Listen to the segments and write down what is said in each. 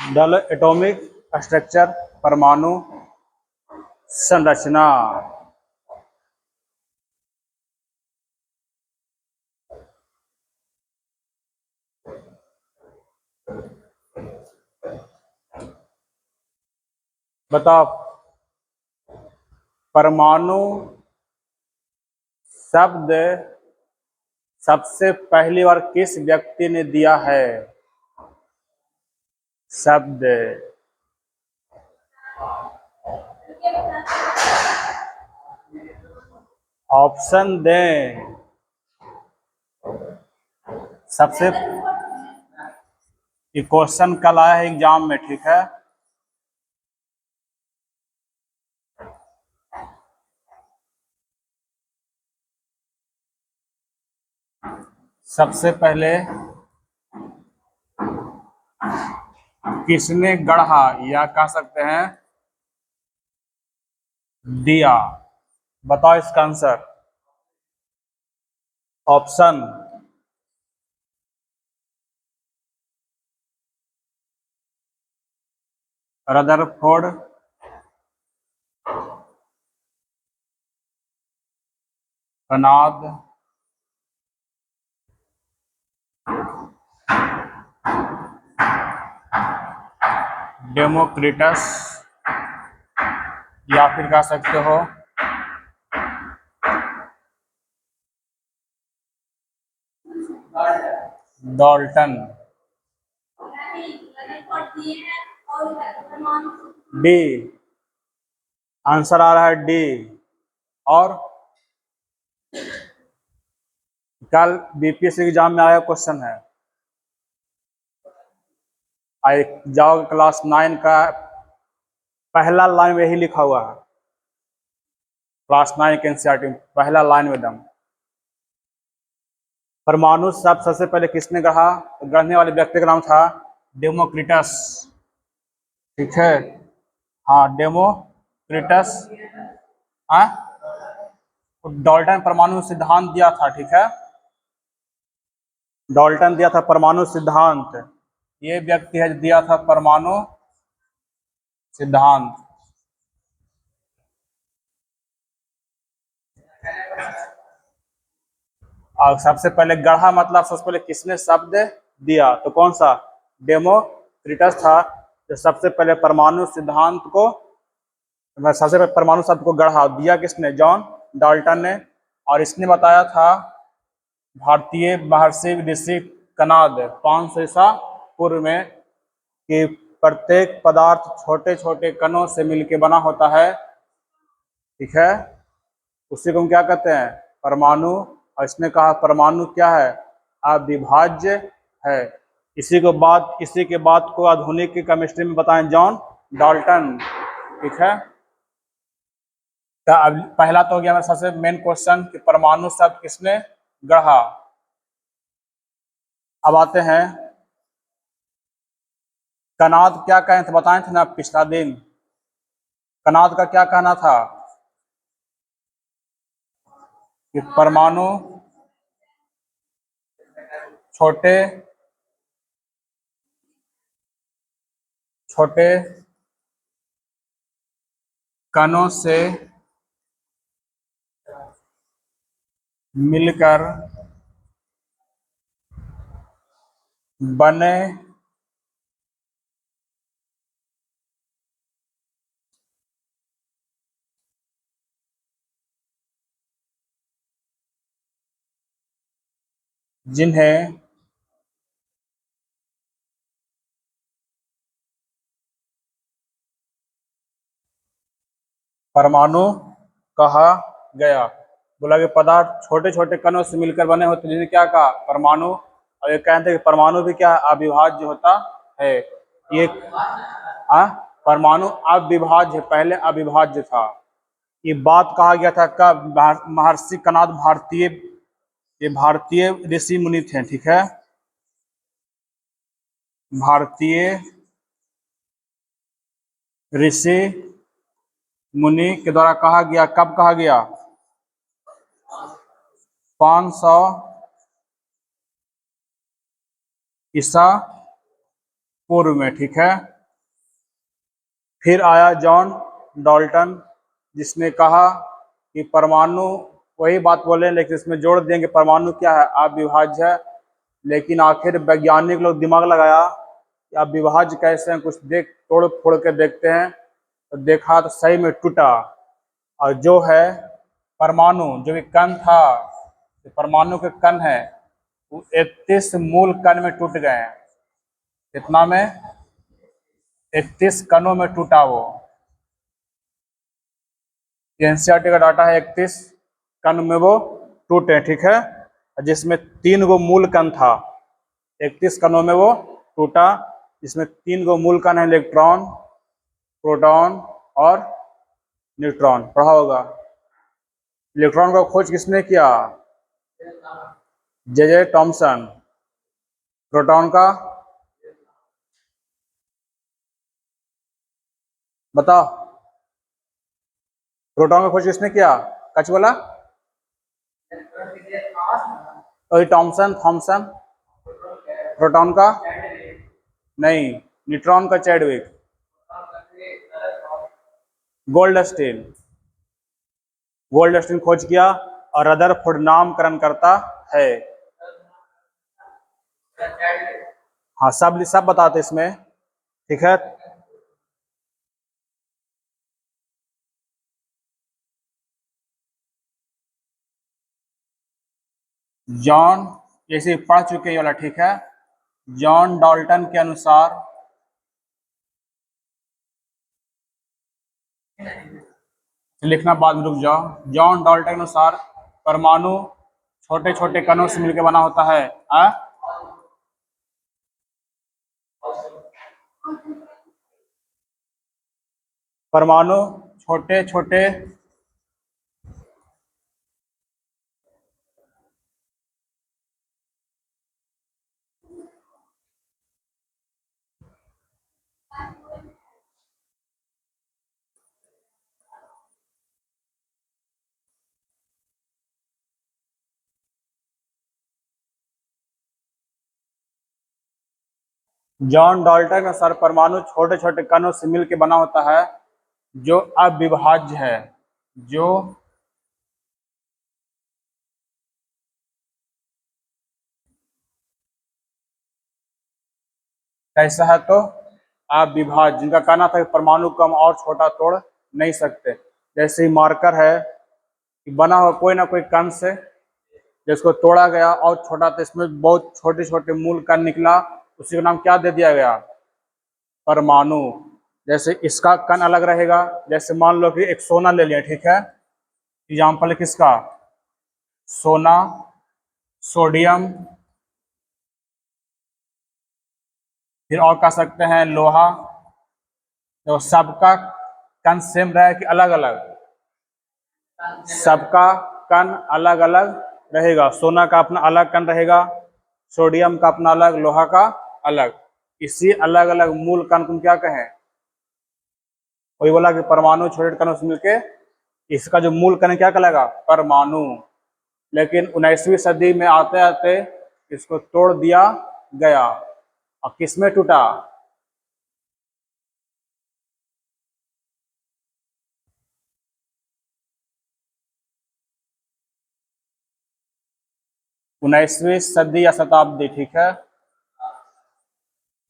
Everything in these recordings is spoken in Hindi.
डल एटॉमिक स्ट्रक्चर, परमाणु संरचना। बताओ, परमाणु शब्द सबसे पहली बार किस व्यक्ति ने दिया है? शब्द ऑप्शन दें। सबसे ये क्वेश्चन कल आया है एग्जाम में, ठीक है। सबसे पहले किसने गढ़ा, या कह सकते हैं दिया? बताओ इसका answer. Option Rutherford, Kanad, Democritus, या फिर कह सकते हो डाल्टन। डी आंसर आ रहा है, डी। और कल बीपीएससी एग्जाम में आया क्वेश्चन है, आए जाओ क्लास 9 का पहला लाइन में यही लिखा हुआ है। क्लास 9 के एनसीईआरटी में पहला लाइन में दम। परमाणु शब्द सबसे पहले किसने गढ़ा? तो गढ़ने वाले व्यक्ति का नाम था डेमोक्रिटस, ठीक है। हाँ, डेमोक्रिटस। हाँ, डाल्टन परमाणु सिद्धांत दिया था, ठीक है। डाल्टन दिया था परमाणु सिद्धांत। ये व्यक्ति है जो दिया था परमाणु सिद्धांत। और सबसे पहले गढ़ा मतलब सबसे पहले किसने शब्द दिया? तो कौन सा? डेमोक्रिटस था जो सबसे पहले परमाणु सिद्धांत को, सबसे पहले परमाणु शब्द को गढ़ा। दिया किसने? जॉन डाल्टन ने। और इसने बताया था भारतीय महर्षि ऋषि कनाद 500 ईसा पूर्व में कि प्रत्येक पदार्थ छोटे छोटे कणों से मिलकर बना होता है, ठीक है। उसी को हम क्या कहते हैं? परमाणु। और इसने कहा परमाणु क्या है? अविभाज्य है। इसी के बाद को आधुनिक की केमिस्ट्री में बताएं जॉन डाल्टन, ठीक है। तो अब पहला तो हो गया मेरा सबसे मेन क्वेश्चन कि परमाणु शब्द किसने गढ़ा। अब आते हैं कनाद क्या कहे थे, बताए थे ना पिछला दिन। कनाद का क्या कहना था कि परमाणु छोटे छोटे कणों से मिलकर बने जिन्हें परमाणु कहा गया। बोला कि पदार्थ छोटे छोटे कणों से मिलकर बने होते, जिन्हें क्या कहा? परमाणु। और ये कहते हैं कि परमाणु भी क्या अविभाज्य होता है। ये परमाणु अविभाज्य, पहले अविभाज्य था। ये बात कहा गया था कब? महर्षि कनाद ये भारतीय ऋषि मुनि थे, ठीक है। भारतीय ऋषि मुनि के द्वारा कहा गया। कब कहा गया? 500 ईसा पूर्व में, ठीक है। फिर आया जॉन डाल्टन, जिसने कहा कि परमाणु, वही बात बोले लेकिन इसमें जोड़ देंगे परमाणु क्या है, अविभाज्य है। लेकिन आखिर वैज्ञानिक लोग दिमाग लगाया कि अविभाज्य कैसे हैं, कुछ देख तोड़ फोड़ के देखते हैं, तो देखा तो सही में टूटा। और जो है परमाणु, जो कि कण था, जो परमाणु के कण है, वो 31 मूल कण में टूट गए हैं। कितना में? 31 कणों में टूटा वो। एनसीईआरटी का डाटा है 31 कण में वो टूटे, ठीक है, जिसमें 3 गो मूल कण था। 31 कणों में वो टूटा, जिसमें 3 गो मूल कण है, इलेक्ट्रॉन, प्रोटॉन और न्यूट्रॉन। पढ़ा होगा। इलेक्ट्रॉन का खोज किसने किया? जे टॉमसन। प्रोटॉन का बताओ, प्रोटॉन का खोज किसने किया? कच बोला? वही टॉमसन, थॉमसन। प्रोटॉन का नहीं, न्यूट्रॉन का चैडविक। गोल्डस्टीन। गोल्डस्टीन खोज किया और रदरफोर्ड नामकरण करता है। हाँ, सब बताते इसमें, ठीक है। जॉन, जैसे पढ़ चुके ये वाला, ठीक है। जॉन डाल्टन के अनुसार, लिखना बाद में, रुक जाओ। जॉन डाल्टन के अनुसार परमाणु छोटे छोटे कणों से मिलकर बना होता है। परमाणु छोटे छोटे जॉन डाल्टन के अनुसार परमाणु छोटे छोटे कणों से मिलकर बना होता है, जो अविभाज्य है। जो कैसा है? तो अविभाज्य, जिनका कहना था कि परमाणु को हम और छोटा तोड़ नहीं सकते। जैसे ही मार्कर है कि बना हुआ कोई ना कोई कण से, जिसको तोड़ा गया और छोटा, तो इसमें बहुत छोटे छोटे मूल कण निकला, उसी का नाम क्या दे दिया गया? परमाणु। जैसे इसका कण अलग रहेगा, जैसे मान लो कि एक सोना ले लिया, ठीक है। एग्जाम्पल है किसका? सोना, सोडियम, फिर और कह सकते हैं लोहा। तो सबका कण सेम रहे कि अलग अलग? सबका कण अलग अलग रहेगा। सोना का अपना अलग कण रहेगा, सोडियम का अपना अलग, लोहा का अलग। इसी अलग अलग मूल कण को क्या कहें? वही बोला कि परमाणु छोटे कणों से मिलके, इसका जो मूल कण क्या कहलाएगा? परमाणु। लेकिन 19वीं सदी में आते आते इसको तोड़ दिया गया। और किसमें टूटा? 19वीं सदी या शताब्दी, ठीक है।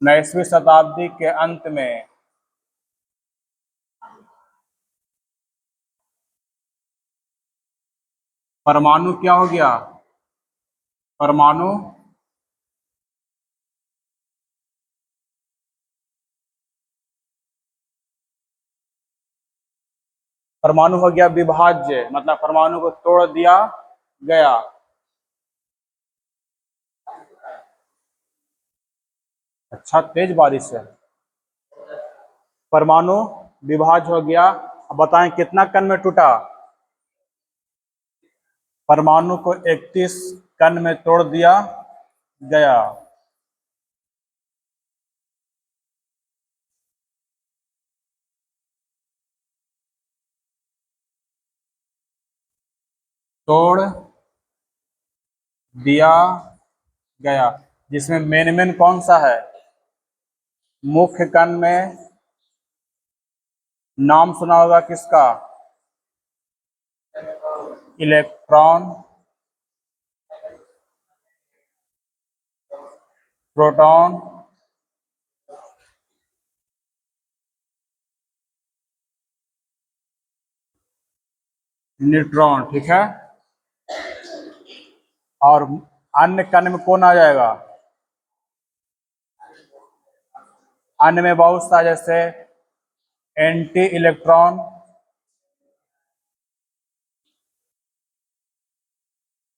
19वीं शताब्दी के अंत में परमाणु क्या हो गया? परमाणु परमाणु हो गया विभाज्य, मतलब परमाणु को तोड़ दिया गया। अच्छा, तेज बारिश है। परमाणु विभाज्य हो गया। अब बताएं कितना कण में टूटा? परमाणु को 31 कण में तोड़ दिया गया। तोड़ दिया गया, जिसमें मेन मेन कौन सा है? मुख्य कण में नाम सुना होगा किसका? इलेक्ट्रॉन, प्रोटॉन, न्यूट्रॉन, ठीक है। और अन्य कण में कौन आ जाएगा? अन्य में बहुत सा, जैसे एंटी इलेक्ट्रॉन,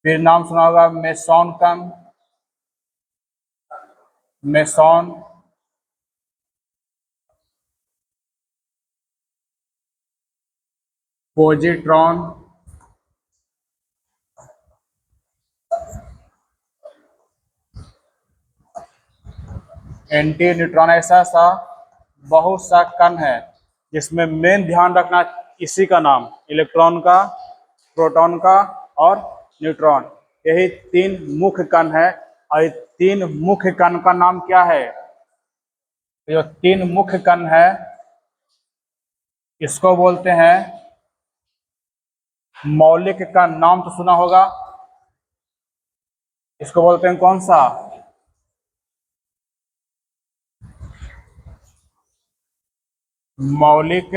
फिर नाम सुना होगा मेसॉन कण, मेसॉन, पॉजिट्रॉन, एंटी न्यूट्रॉन। ऐसा सा बहुत सा कण है जिसमें मेन ध्यान रखना इसी का नाम, इलेक्ट्रॉन का, प्रोटॉन का और न्यूट्रॉन। यही तीन मुख्य कण है। और ये तीन मुख्य कण का नाम क्या है? जो तीन मुख्य कण है इसको बोलते हैं मौलिक कण। नाम तो सुना होगा। इसको बोलते हैं कौन सा? मौलिक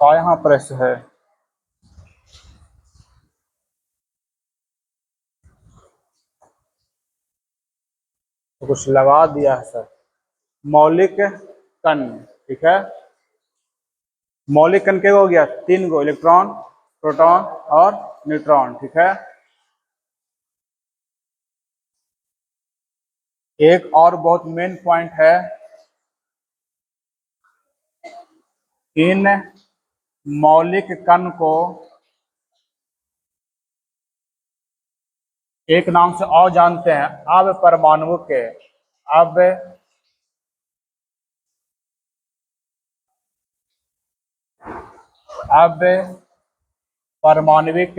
का यहाँ प्रश्न है। तो कुछ लगा दिया है सर। मौलिक कण, ठीक है। मौलिक कण के हो गया तीन गो, इलेक्ट्रॉन, प्रोटॉन और न्यूट्रॉन, ठीक है। एक और बहुत मेन पॉइंट है, इन मौलिक कण को एक नाम से और जानते हैं, अब परमाणु के। अब परमाणविक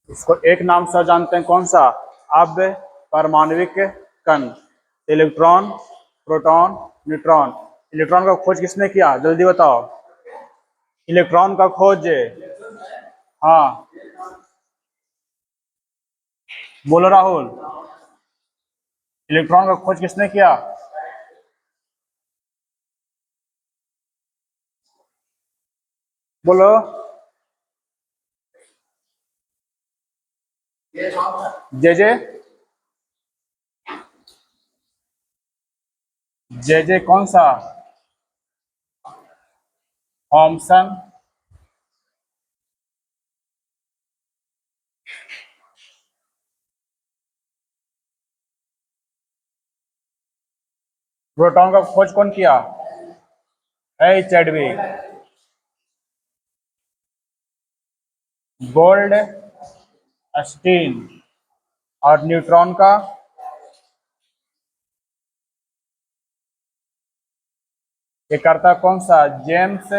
इसको एक नाम से जानते हैं, कौन सा? अब परमाणविक कण। Electron, proton, neutron. इलेक्ट्रॉन का खोज किसने किया, जल्दी बताओ। इलेक्ट्रॉन का खोज, हाँ बोलो राहुल। इलेक्ट्रॉन का खोज किसने किया? बोलो। जे जे जे जे कौन सा? थॉमसन, प्रोटॉन का खोज कौन किया? चैडविक। Goldstein. और न्यूट्रॉन का? ये करता कौन सा? James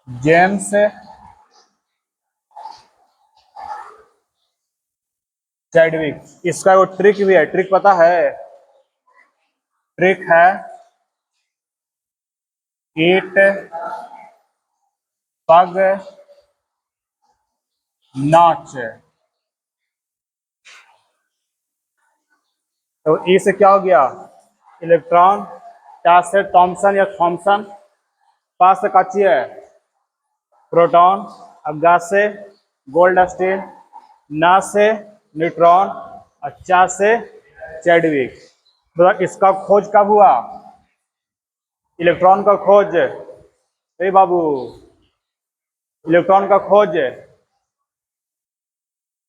James Chadwick. इसका वो ट्रिक भी है, ट्रिक पता है? ट्रिक है ईट पग नाच। तो ई से क्या हो गया? इलेक्ट्रॉन। क्या से? थॉमसन या थॉमसन। पास से काची है प्रोटॉन। अब गा से गोल्ड स्टीन, ना से न्यूट्रॉन, अच्छा से चैडविक। तो इसका खोज कब हुआ? इलेक्ट्रॉन का खोज, ए बाबू, इलेक्ट्रॉन का खोज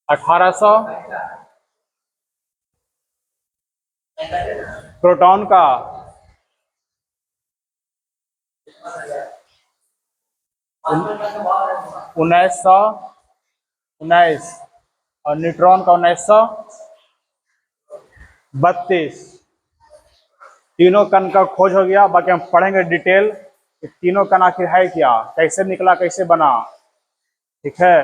1800। प्रोटॉन का 1900। 19 और न्यूट्रॉन का 1932। तीनों कण का खोज हो गया। बाकी हम पढ़ेंगे डिटेल कि तीनों कण आखिर है क्या, कैसे निकला, कैसे बना। ठीक है,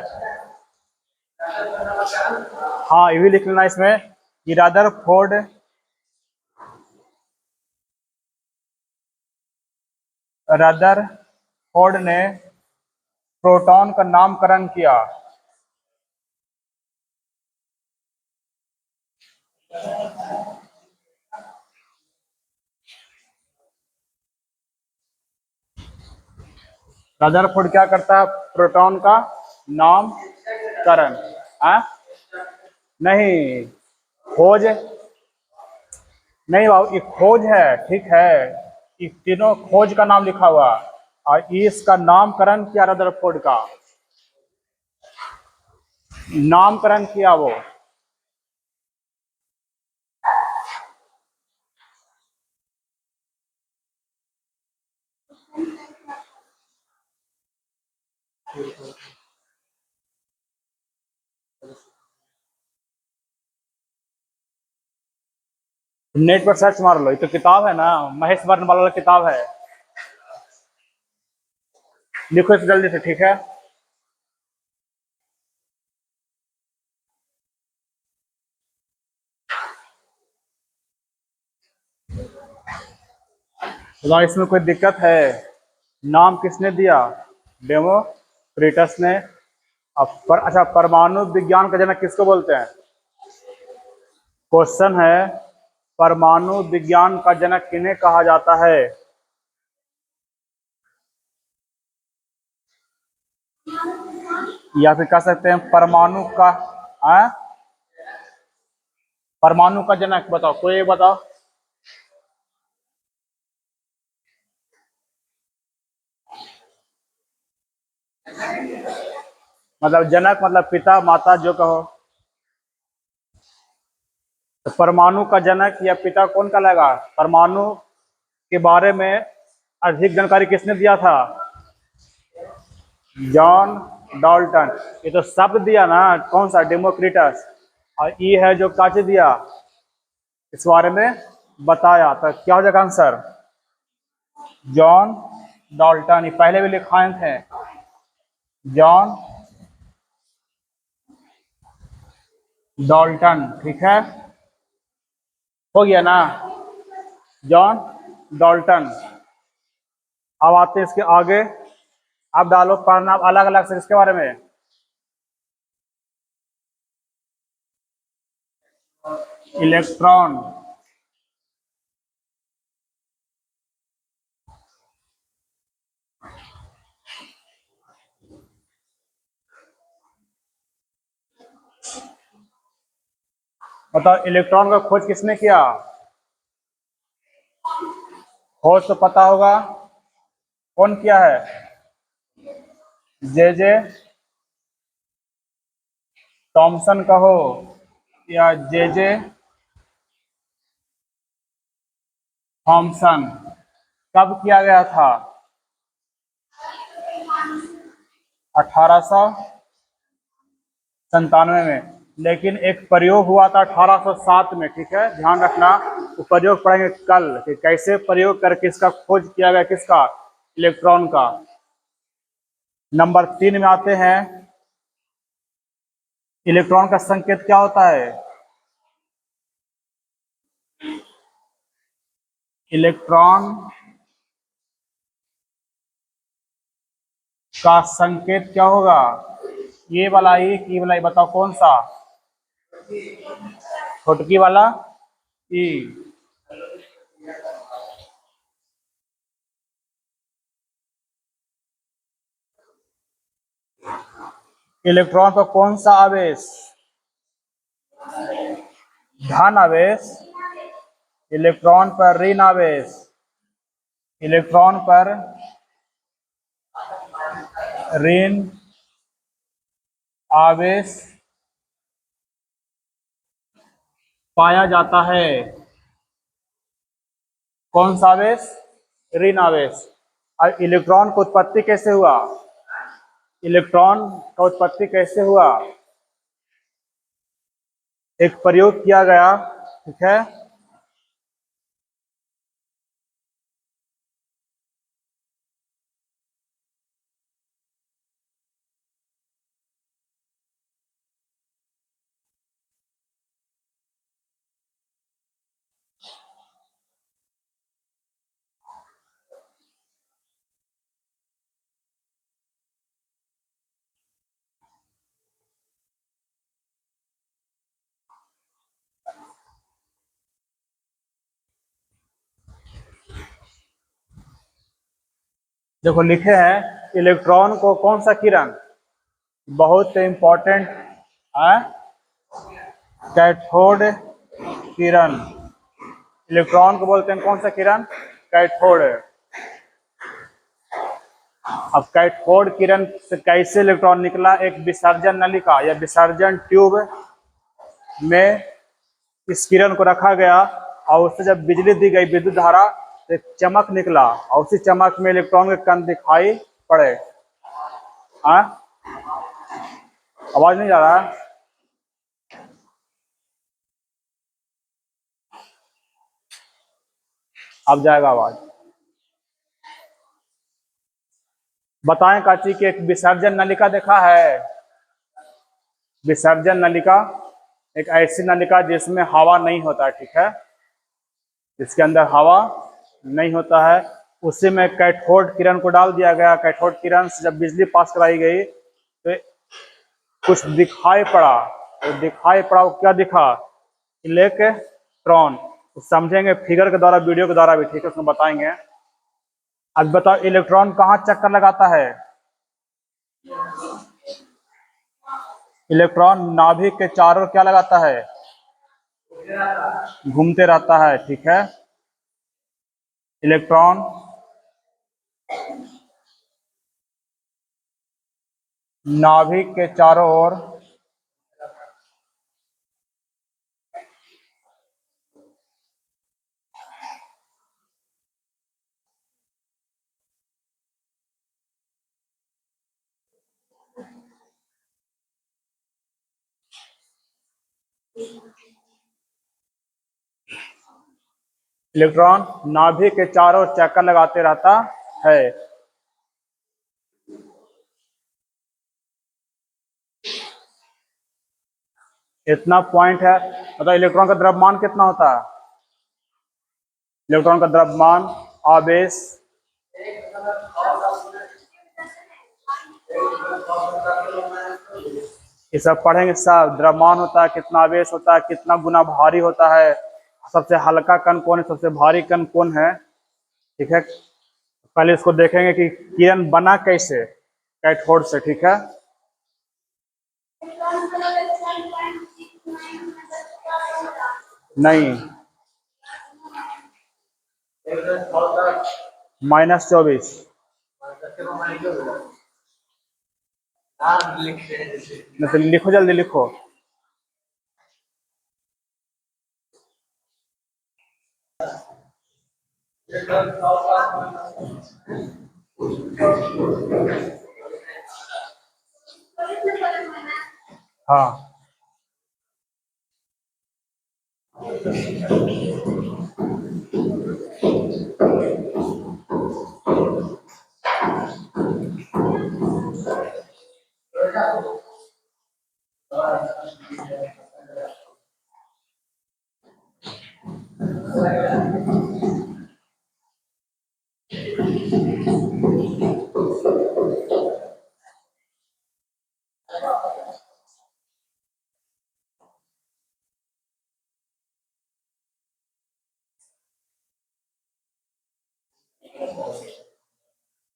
हाँ ये भी लिख लेना इसमें कि रदरफोर्ड ने प्रोटॉन का नामकरण किया। रदरफोर्ड क्या करता है? प्रोटॉन का नामकरण। नहीं, खोज नहीं बाबू, ये खोज है, ठीक है। ये तीनों खोज का नाम लिखा हुआ और इसका नामकरण किया रदरफोर्ड का, नामकरण किया वो। नेट पर सर्च मार लो, ये तो किताब है ना, महेश वर्णमाला वाला किताब है। लिखो इसे जल्दी से, ठीक है। तो इसमें कोई दिक्कत है? नाम किसने दिया? डेमोक्रिटस ने। अब अच्छा, परमाणु विज्ञान का जनक किसको बोलते हैं? क्वेश्चन है, परमाणु विज्ञान का जनक किन्हें कहा जाता है? या फिर कह सकते हैं परमाणु का परमाणु का जनक बताओ, कोई एक बताओ। मतलब जनक मतलब पिता माता जो कहो। तो परमाणु का जनक या पिता कौन कहलाएगा? परमाणु के बारे में अधिक जानकारी किसने दिया था? John Dalton. ये तो शब्द दिया ना, कौन सा? डेमोक्रिटस। और ये है जो काचे दिया, इस बारे में बताया। तो क्या हो जाएगा आंसर? John Dalton. ये पहले भी लिखाए थे, जॉन डाल्टन। ठीक है, हो गया ना, जॉन डाल्टन। अब आते हैं इसके आगे। अब डालो पढ़ना अलग अलग से इसके बारे में। इलेक्ट्रॉन, बताओ इलेक्ट्रॉन का खोज किसने किया? खोज तो पता होगा, कौन किया है? जे जे थॉमसन कहो या जे जे थॉमसन। कब किया गया था? 1897 में। लेकिन एक प्रयोग हुआ था 1807 में, ठीक है, ध्यान रखना। वो प्रयोग पढ़ेंगे कल कि कैसे प्रयोग करके इसका खोज किया गया, किसका? इलेक्ट्रॉन का। नंबर 3 में आते हैं। इलेक्ट्रॉन का संकेत क्या होता है? इलेक्ट्रॉन का संकेत क्या होगा? ये वाला ई की वाला ई, बताओ कौन सा? छोटकी वाला ई। इलेक्ट्रॉन पर कौन सा आवेश? धन आवेश। इलेक्ट्रॉन पर ऋण आवेश। इलेक्ट्रॉन पर ऋण आवेश पाया जाता है। कौन सा आवेश? ऋण आवेश। और इलेक्ट्रॉन की उत्पत्ति कैसे हुआ? इलेक्ट्रॉन का उत्पत्ति कैसे हुआ? एक प्रयोग किया गया, ठीक है। देखो लिखे हैं, इलेक्ट्रॉन को कौन सा किरण, बहुत इंपॉर्टेंट है, कैथोड किरण। इलेक्ट्रॉन को बोलते हैं कौन सा किरण, कैथोड। अब कैथोड किरण से कैसे इलेक्ट्रॉन निकला, एक विसर्जन नलिका या विसर्जन ट्यूब में इस किरण को रखा गया और उससे जब बिजली दी गई, विद्युत धारा, तो एक चमक निकला और उसी चमक में इलेक्ट्रॉन के कण दिखाई पड़े। हाँ, आवाज नहीं जा रहा है? अब जाएगा आवाज। बताएं काची कि एक विसर्जन नलिका देखा है। विसर्जन नलिका एक ऐसी नलिका जिसमें हवा नहीं होता है, ठीक है, इसके अंदर हवा नहीं होता है। उसी में कैथोड किरण को डाल दिया गया। कैथोड किरण से जब बिजली पास कराई गई तो कुछ दिखाई पड़ा। तो दिखाई पड़ा, वो क्या दिखा, इलेक्ट्रॉन। समझेंगे फिगर के द्वारा, वीडियो के द्वारा भी, ठीक है, उसमें बताएंगे। अब बताओ इलेक्ट्रॉन कहाँ चक्कर लगाता है। इलेक्ट्रॉन नाभिक के चारों क्या लगाता है, घूमते रहता है, ठीक है। इलेक्ट्रॉन नाभिक के चारों ओर इलेक्ट्रॉन नाभिक के चारों ओर चक्कर लगाते रहता है। इतना पॉइंट है। मतलब इलेक्ट्रॉन का द्रव्यमान कितना होता है, इलेक्ट्रॉन का द्रव्यमान, आवेश, ये सब पढ़ेंगे। सब द्रव्यमान होता है, कितना आवेश होता है, कितना गुना भारी होता है, सबसे हल्का कण कौन है, सबसे भारी कण कौन है, ठीक है। पहले इसको देखेंगे कि किरण बना कैसे, कैथोड से, ठीक है। नहीं, -24। नहीं तो लिखो, जल्दी लिखो। हाँ,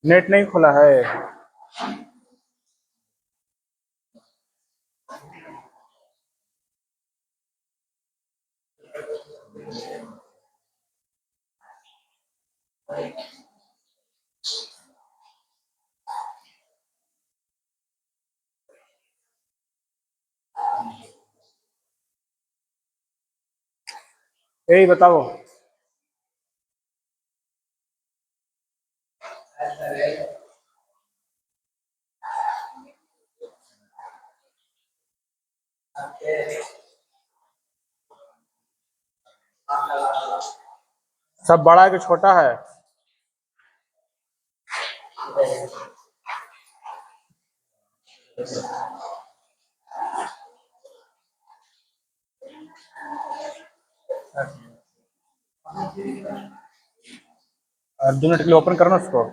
नेट नहीं खुला है। यही बताओ। सब बड़ा है कि छोटा है? और 2 मिनट के लिए ओपन करना उसको।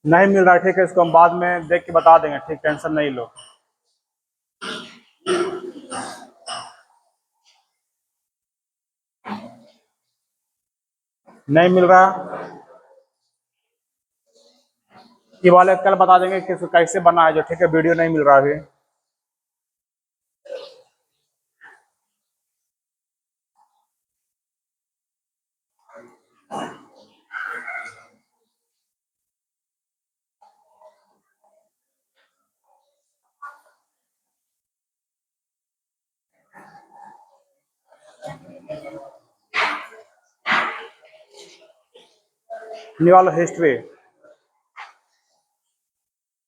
नहीं मिल रहा, ठीक है, इसको हम बाद में देख के बता देंगे, ठीक, टेंशन नहीं लो। नहीं मिल रहा, ये वाले कल बता देंगे कि कैसे बना है जो, ठीक है, वीडियो नहीं मिल रहा अभी। निकालो हिस्ट्री।